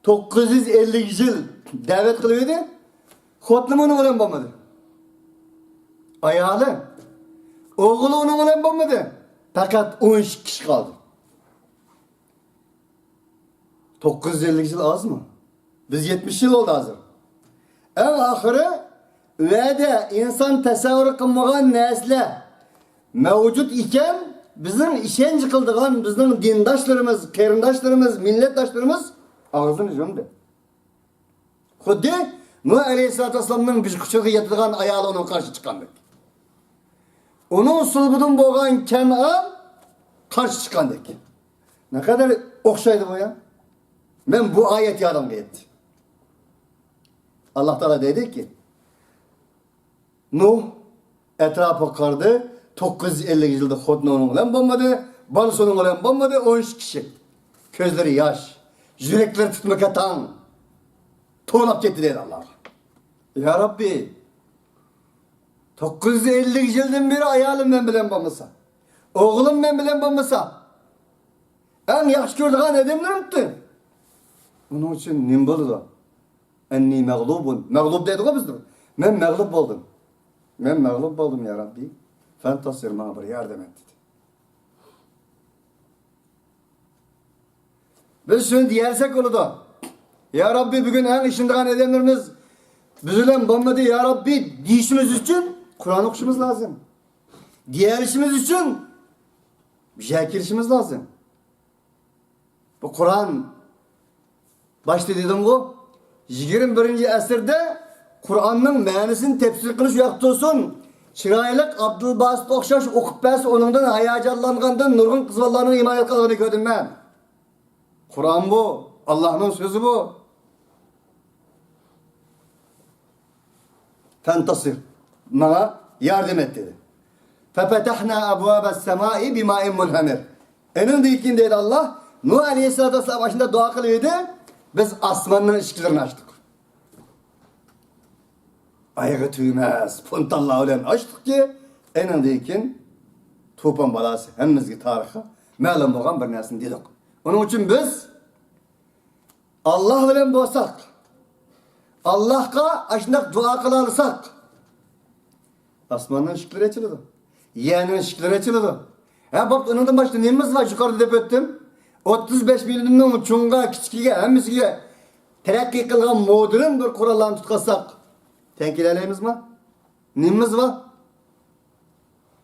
950 yıl davet kılıyordu. Xotlumu onun olan olmadı. Ayalı. Oğlu onun olan olmadı. Fakat 10 kişi kaldı. 950 yıl az mı? Biz 70 yıl oldu hazır. En ahırı ve de insan tasavvur kılmagan nesle mevcut iken bizim işkence kıldığın bizim dindaşlarımız, kerindaşlarımız, milletdaşlarımız ağzını yüzündü. Xuddi Nuh Aleyhisselatü Vesselam'ın bir küçüğü yatırgan ayağı onun karşı çıkandık. Onun sulbudun boğan Kenan karşı çıkandık. Ne kadar okşaydı bu ya? Ben bu ayet yardım etti. Allah Teala dedi ki Nuh etrafı kardı 950 yılda Xotnu onun olan bombadı, Balus onun olan bombadı 13 kişi. Közleri yaş, yürekleri tutmak atan, tuğlap gitti dedi Allah. Ya Rabbi 950 yıldan beri ayalım ben bilen bombasa, oğlum ben bilen bombasa, en yaş gördüğün adamlar mıttı? Onun için nim buldu. Enni mağlubun. Mağlub dedik o bizdir. Ben mağlub oldum. Ben mağlub oldum ya Rabbi. Fantasir bana bir yardım et dedi. Biz şunu diyersek onu da. Ya Rabbi bugün en işindiğin edenlerimiz bizden bombadı ya Rabbi dişimiz için Kur'an okuşumuz lazım. Diğer işimiz için bir şey kirişimiz lazım. Bu Kur'an başta dedim bu 21. asırda Kur'an'ın menisini tefsir kılış yaptı olsun. Çıraylık Abdülbasit Okşaş okup bas onundan hayacanlangandan nurgun kızvallarının imayet kaldığını gördüm ben. Kur'an bu. Allah'ın sözü bu. Fantasir. Bana yardım et dedi. فَفَتَحْنَا أَبْوَابَ السَّمَاءِ بِمَاءٍ مُنْهَمِرٍ Eninde deyikinde dedi Allah. Nuh Aleyhisselatü Vesselam başında dua kılıyordu. Biz asmanın ışıklarını açtık. Ayağı tüymez, puntallah ölen açtık ki enindeyken Tupan balası hemmizgi tarihi məlum bolgan bir näsini dedik. Onun için biz Allah bilen bolsak, Allah'a aşındak dua kılarsak asmanın ışıkları açıldı. Yeğenin ışıkları açıldı. Ha bak ondan başka neyimiz var yukarıda dep öttüm. 35 milyonun çunga kichkiga hammasiga terakki kılgan modern bir kurallarını tutkasak tenkilerimiz mi? Neyimiz var?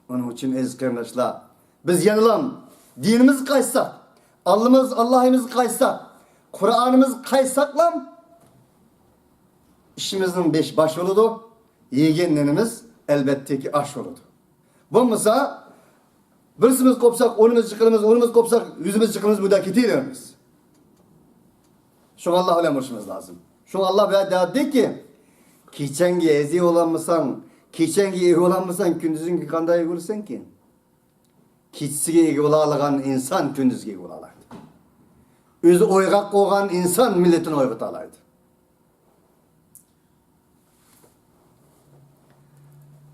Onun için aziz kardeşler biz yanılan dinimiz kaysak, Allah'ımız kaysak, Kur'an'ımız kaysaklam işimizin baş yoludu. Yegenlerimiz elbette ki aş yoludu. Bu mesela birisimiz kopsak, onumuz kopsak, yüzümüz çıkımız bu da kitilerimiz. Şu Allah'la vuruşumuz lazım. Şu Allah bir de ki kiçengi ezi olanmısan, kiçengi eri olanmısan kündüzün ki kanday görürsen ki kiçsige egi olalığın insan kündüzge olalar. Özü oygak koğan insan milletin oygıt alaydı.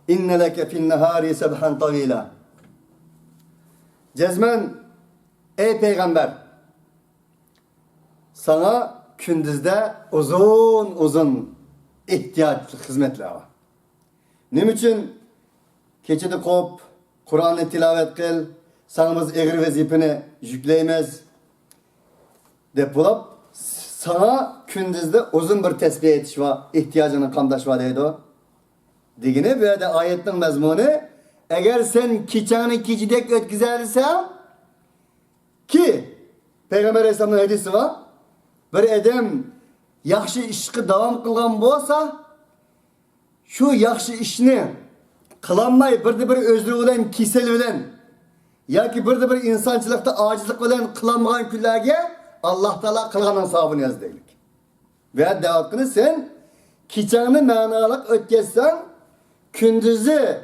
İnne leke fin nehari sebhan tavila. Cezmen, ey peygamber, sana kündüzde uzun uzun ihtiyaçlı hizmetler var. Nim için keçede kop, Kur'an'ı tilavet kıl, sanımız eğir vazifini yükleyemez. Depolap, sana kündüzde uzun bir tesbih etiş var, ihtiyacını kandaş var deydi o. Digine böyle de ayetin mezmunu, eğer sen kiçanı kicidek ötküzersen, ki Peygamber Aleyhisselam'ın hadisi var, bir adam yaxşı işki devam kılgan bolsa, şu yaxşı işini kılanmay bir özrü bilen, kisel bilen, yoki bir insançılıkta acizlik bilen kılanmagan kunlarga Allah Teala kılganan savabını yaz deylik. Ve devakını sen kiçanı manalık ötkezsen, kündüzü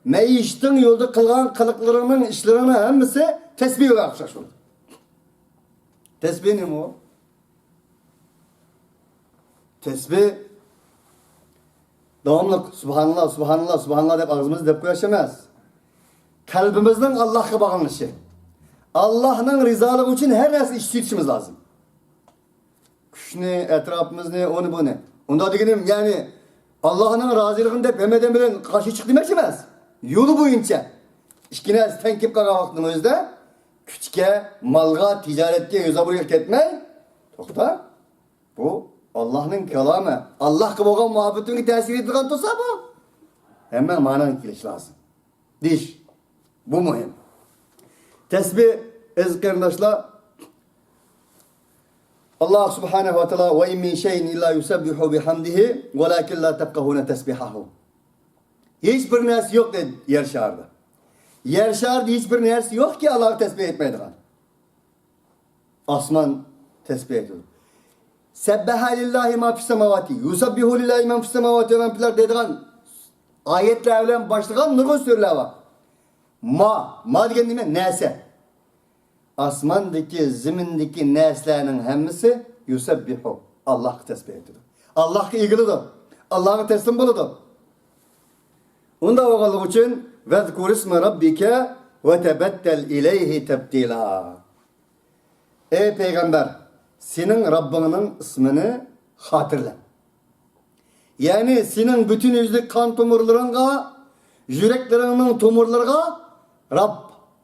meyiştin yolda kılgan kılıklarının işlerinin hemmisi tesbih olarak şaşırdı. Tesbih ne mi o? Tesbih devamlı Subhanallah, Subhanallah, Subhanallah deyip ağzımızı deyip koyaşamaz. Kalbimizden Allah'a bağlanışı. Allah'ın rizalığı için her neyse işitişimiz lazım. Kuş ne, etrafımız ne, onu bu ne. Onda diyelim yani Allah'ın razılığını deyip hemeden bilen karşı çık demek istemez. Yolu boyunca. İşkine tenkip kalan vaxtımızda küçüke, malga, ticarette yüze buraya etmeyin. Tokta. Bu Allah'ın kelamı. Allah ki boğan muhabbetini tesir edilen tutsa bu. Hemen mananın kiliş lazım. Diş. Bu mühim. Tesbih ezkardaşlar. Allah subhanehu ve teala ve in min şeyin illa yusabbihu bihamdihi velakin la tefkahune tesbihahu. Hiçbir nes yok dedi yer şarda. Yer şarda hiçbir nes yok ki Allah'ı tesbih etmeydiğin. Asman tesbih ediyor. Sebbaha lillahi ma fis semavati. Yusabbihu lillahi ma fis semavati ve ma fil ardi dediğin ayetlerle başlayan nurgun sürüler var. Ma degen nime? Nese. Asmandaki, zimindeki neslerinin hemmisi yusabbihu. Allah'ı tesbih ediyor. Allah'ı ilgilidir. Allah'ı teslim buludur. Onda oğulluğu için vezkur ismi rabbike ve tebettel ileyhi tebdila. Ey peygamber, senin Rabbinin ismini hatırla. Yani senin bütün yüzlük kan tomurlarına, yüreklerinin tomurlarına Rab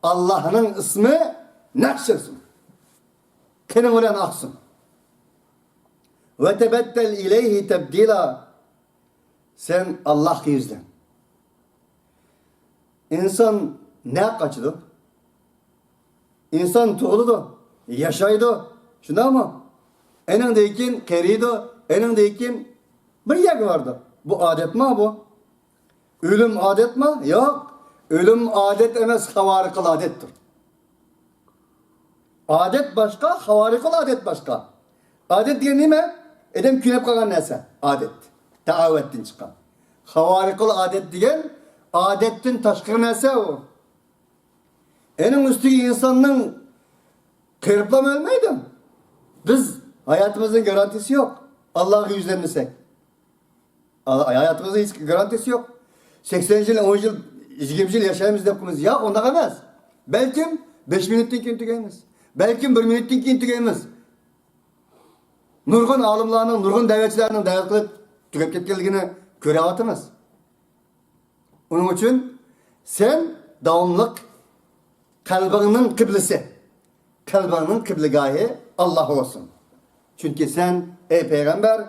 Allah'ın ismi nakşırsın. Kenin olan aksın. Ve tebettel ileyhi tebdila. Sen Allah'ı yüzlen. İnsan ne kaçıdı? İnsan tuğludu, yaşaydı. Şuna mı? Enindeyken keriydi, enindeyken bir yer vardı. Bu adet mi bu? Ölüm adet mi? Yok. Ölüm adet emez, havarikal adettir. Adet başka, havarikal adet başka. Adet diye ne mi? Edem künep kalan neyse. Adet. Teavettin çıkan. Havarikal adet diyen adettin taşkır neyse o. Enin üstü insanın kırplam ölmeydi. Biz hayatımızın garantisi yok. Allah'ı yüzlenmesek. Hayatımızın hiç garantisi yok. 80 yıl, 10 yıl, 20 yıl yaşayımız yapımız. Ya onda kalmaz. Belki 5 minuttan kendi tükeyimiz. Belki 1 minuttan kendi tükeyimiz. Nurgun alımlarının, nurgun devletçilerinin dayatıp tükep ketkenliğini göre atımız. Onun için sen davamlık kalbinin kıblesi, kalbinin kıblegahı Allah olsun. Çünkü sen ey peygamber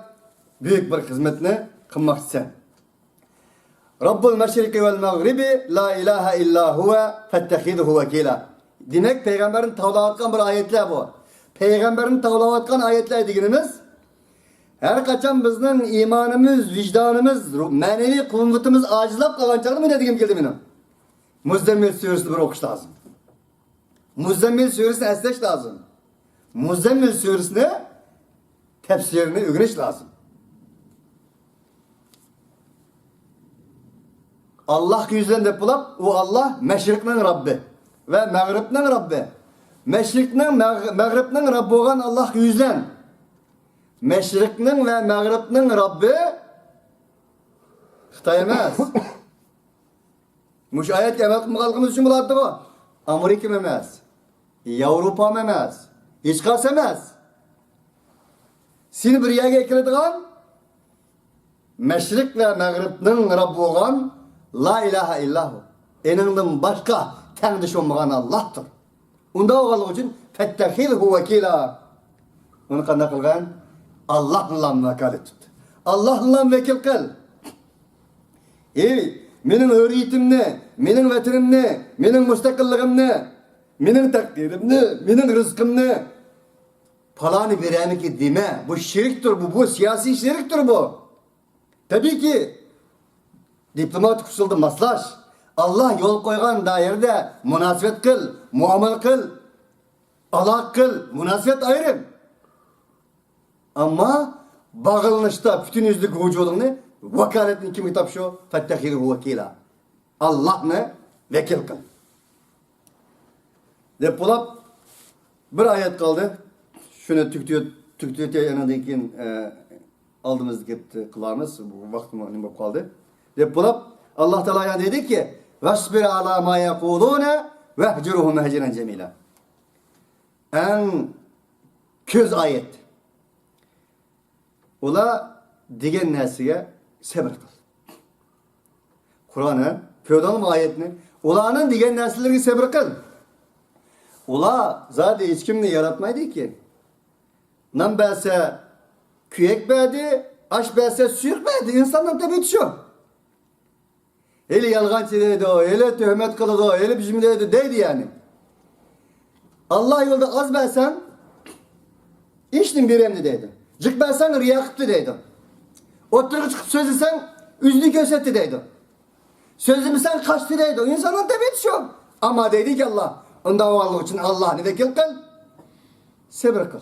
büyük bir hizmetini kılmak sen. Rabbul meşriki vel mağribi la ilahe illa huve fettehiduhu vekila. Demek peygamberin tavlavatkan bir ayetler bu. Peygamberin tavlavatkan ayetler dediğimiz her kaçan bizden imanımız, vicdanımız, manevi kuvvetimiz acizlap kalançalı mı dediğim geldi benim. Muzzemmil suresini bir okuş lazım. Muzzemmil suresini esneş lazım. Muzzemmil suresini tefsirini öğreniş lazım. Allah yüzden de bulap, o Allah meşrikinin Rabbi ve mağribinin Rabbi. Meşrikning, Mag'ribning Rabbi bo'lgan Alloh yuzdan. Meşrikning ve Mag'ribning Rabbi Xitoy emas. Mush oyatga amal qilmaganligimiz uchun bo'ladi bu. Amerika emas. Yevropa emas. Hech qaysi emas. Seni bir yerga kiradigan Meşrik ve Mag'ribning Rabbi bo'lgan La ilaha illahu. Eningdan boshqa tengdish olmagan Allohdir. Unda bo'lganligi uchun fattahilhu vakila. Uni qanday qilgan? Allah bilan vekalet tut. Allah bilan vekil qil. Ey, mening hurriyetimni, mening vatanimni, mening mustaqilligimni, mening taqdirimni, mening rizqimni falani beramiki deme. Bu şirktir bu siyasi şirktir bu. Tabii ki diplomatik usulda maslaş. Allah yol koygan dairede münasebet kıl, muamele kıl, alak kıl, münasebet ayrım. Ama bağlanışta bütün yüzlük vücudunu vekaletini kim kitap şu? Fettehiru vekila. Allah ne? Vekil kıl. Depolap bir ayet kaldı. Şunu tüktüyor yanındaki aldığımız gitti kılamız. Bu vaktim önüme kaldı. Depolap Allah Teala dedi ki Vesbir ala ma yekulune vehciruhum mehciren cemila. En köz ayet. Ola digen nesiye sabır kıl. Kur'an'ın feodal ayetini olanın digen nesilleri sabır kıl. Ola zaten hiç kimini yaratmaydı ki. Nam belse kuyek verdi, aş belse suyuk verdi. İnsandan tabi şu. Hele yalgancı dedi o, hele töhmet kılıdı o, hele bizim dedi yani. Allah yolda az belsen iştin bir emni dedi. Cık belsen riyakıptı dedi. Oturup çıkıp sözlesen üzlü göstetti dedi. Sözümü sen kaçtı dedi. İnsanın tabi şu. Ama dedi ki Allah, ondan varlığı için Allah'ını vekil kıl, sabır kıl.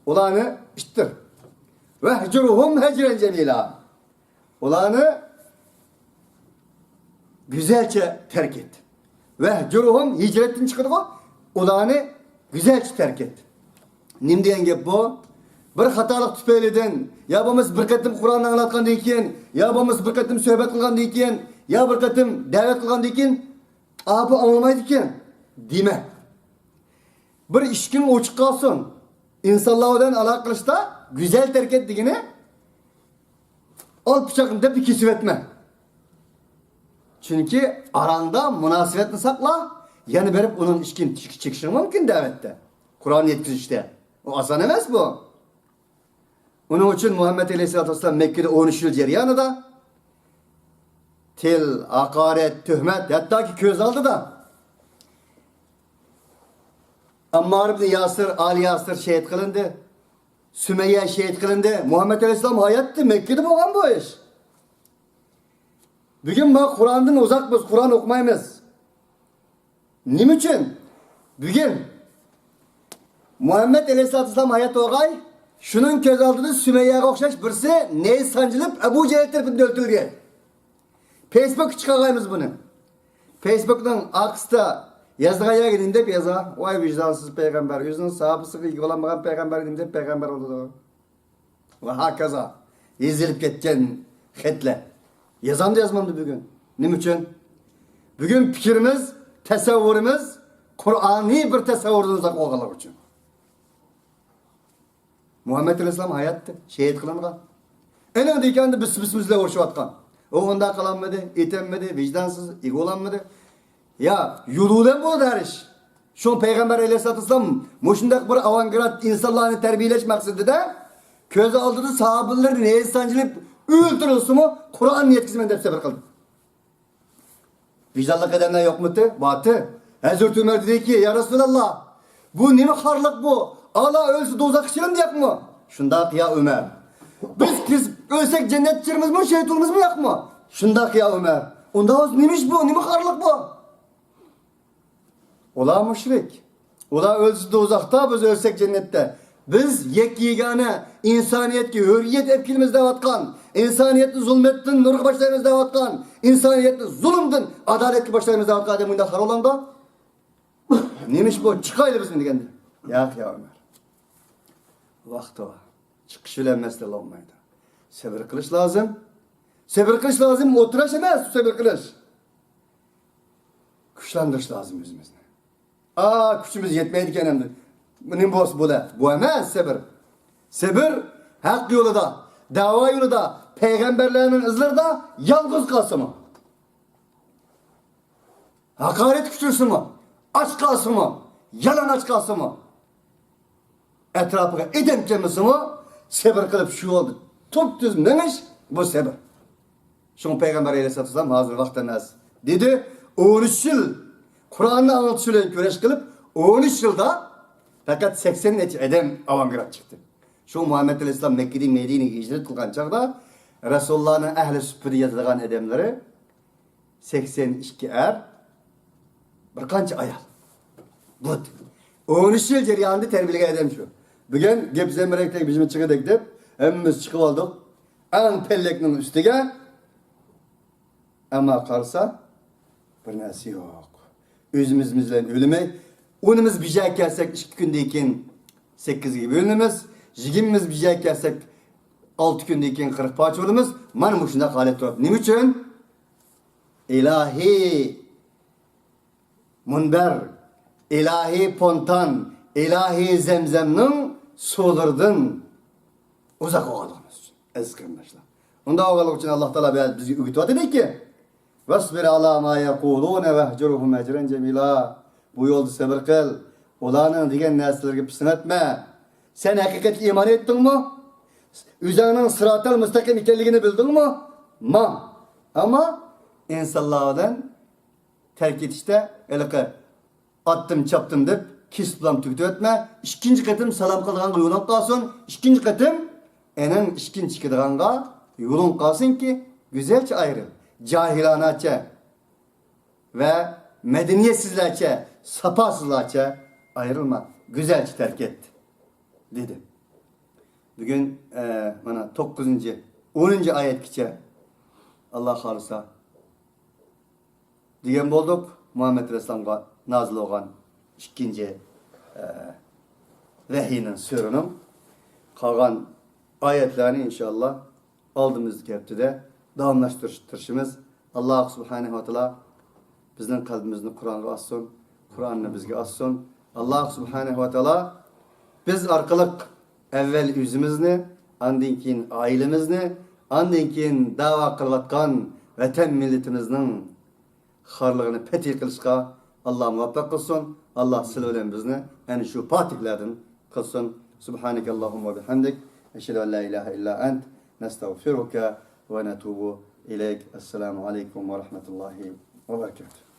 Olanı işittir. Vehcuruhum hecren cemila. Olanı güzelce terk et. Vehcuruhum hicretin çıkırdı o. Olanı güzelce terk et. Nim diyen gep bu? Bir hatalık tüpeyleden, ya bamiz bir katım Kur'an'ı anlatkan deyken, ya bamiz bir katım sohbet kılgan deyken, ya bir katım davet kılgan deyken, abi anlamaydı iken, deme. Bir işkin uçuk kalsın, insanlardan alakılışta güzel terk et degeni, al bıçakını da bir kesip etme. Çünkü aranda münasebetini sakla, yani verip onun işkin çıkışını mümkün davette. Kur'an yetkizişte. O asan emez bu. Onun için Muhammed Aleyhisselatü Vesselam Mekke'de 13 yıl ceryanıda tel, hakaret, töhmet, hatta ki köz aldı da Ammar ibn Yasir, Ali Yasir şehit kılındı. Sümeyye şehit kılındı. Muhammed Aleyhisselam hayattı. Mekke'de boğan bu iş. Bugün bak Kur'an'dan uzak biz. Kur'an okumayımız. Nim için? Bugün Muhammed Aleyhisselatü Vesselam hayat oğay şunun köz aldığını Sümeyye'ye okşaş birisi neyi sancılıp Ebu Cehil tarafında öldürüyor. Facebook çıkağayımız bunu. Facebook'tan aksda yazdığa gidin de yaza. Vay vicdansız peygamber. Yüzünün sahabısı iyi olamayan peygamber gidin de peygamber oldu. Ve hakaza. Ezilip ketken hetle. Yazam da yazmamdı bugün. Ne için? Bugün fikrimiz, tesavvurumuz Kur'an'ı bir tesavvurdan uzak olgalar için. Muhammed Aleyhisselam hayattı. Şehit kılıngan. En öndeyken de bizle uğraşıp atkan. O onda kalanmadı, etenmedi, vicdansız, iyi olanmadı. Ya yuludan bu da iş. Şu Peygamber Aleyhisselatü Vesselam muşundak bir avantgard insanlarını terbiyeleş maksadı da köz aldığı sahabeleri neye sancılıp öldürülsün mu Kur'an yetkisinden de sefer kıldı. Vicdanlık edenler yok mu? Batı. Hazreti Ömer dedi ki ya Resulallah bu ne harlık bu? Allah ölsün dozak işlerim diyak mı? Şundak ya Ömer. Biz ölsek cennetçirimiz mi şehit olmamız mı yak mı? Şundak ya Ömer. Onda neymiş bu? Ne harlık bu? Ola müşrik. Ola ölsün dozakta biz ölsek cennette. Biz yegane insaniyetki hürriyet epkilimizde vatkan, insaniyetli zulmettin nurgu başlarımızda vatkan, insaniyetli zulümdün adaletli başlarımızda vatkan deminde har olan da Neymiş bu? Çıkaylı bizim degende. Ya Ömer. Vakti var. Çıkış bilen mesele olmaydı. Sabır kılış lazım. Sabır kılış lazım. Oturaş emez. Sabır kılış. Güçlendiriş lazım özümüzü. Küçümüz yetmeydiken hem de. Bunun boz bu da. Bu emez sabır. Sabır hak yolunda, dava yolunda, peygamberlerinin izlerinde yalnız kalsın mı? Hakaret küçülsün mü? Aç kalsın mı? Yalan aç kalsın mı? Etrafına edem kemisi mi? Sabır kılıp şu oldu. Top düz neymiş? Bu sabır. Şunu Peygamber Aleyhisselatü Vesselam hazır vakti nas dedi. 13 yıl Kur'an'ı anlatışıyla güreş kılıp 13 yılda fakat 80 edem avamgirat çıktı. Şu Muhammed Aleyhisselam Mekke'de Medine'ye hicret kılgan çağda Resulullah'ın ehli süpürü yazılgan edemleri 82 er bir kança ayal. Bu 13 yıl ceryanında terbiyeli edem şu. Bugün Gebze-Merek'te bizim çıkıdık deyip hemimiz çıkıp aldık. En pellekinin üstüge ama kalsa bir nesi yok. Özümüzle ölüme. Unumuz bir şey kelsek 2 gündeyken 8 gibi ölümümüz. Jigimimiz bir şey kelsek 6 gündeyken 40 parça ölümümüz. Mana bu şunda halet turab. Nima uchun? İlahi munber, ilahi pontan, ilahi zemzemning so'lirdan uzak olganligimiz uchun. Aziz qarindoshlar. Unda olganlik uchun Alloh taolo bizga o'rgatyaptiki: "Vasbir ala ma yaquluna vahjurhum ajran jamila." Bu yolda sabır kıl. Olanın degan narsalarga pisin etme. Sen haqiqatga iymon etdingmi? O'zingning sıratal mustaqim ekanligini bildingmi? Ma. Ama insonlardan terk etishda eliqi attım çaptım deb kesib bilan tugutib etme. İkinci qetim salam qilganga yo'lib qolsin. İkinci qetim enin ikkinchi qilganga yo'lun qolsinki güzelce ayrıl. Cahilanacha ve medeniyetsizlerce, sapasızlarca ayrılma. Güzelce terk et. Dedi. Bugün bana 9. 10. ayetkiçe Allah halisa degan bo'ldik. Muhammed Aleyhisselam'a nazil olgan ikkinchi vahiyning sürünün qolgan ayetlerini inşallah aldığımız haftada davamlaştırışımız Allah Subhanahu ve Teala bizning qalbimizni Qur'onga ossin, Qur'onni bizga ossin. Allah Subhanahu ve Teala biz orqali evvel o'zimizni, ondan keyin oilamizni, ondan keyin da'vo qilayotgan vatan millatimizning xorlig'ini fatih qilishga Allah muvaffaq qilsin. Allah sizlar bilan bizni ana shu fatihlardan qilsin. Subhanakallahumma va bihamdik, ashhadu an la ilaha illa ant, nastagfiruka ve natubu ilayk. Assalamu alaykum ve rahmetullahi ve berekatuhu.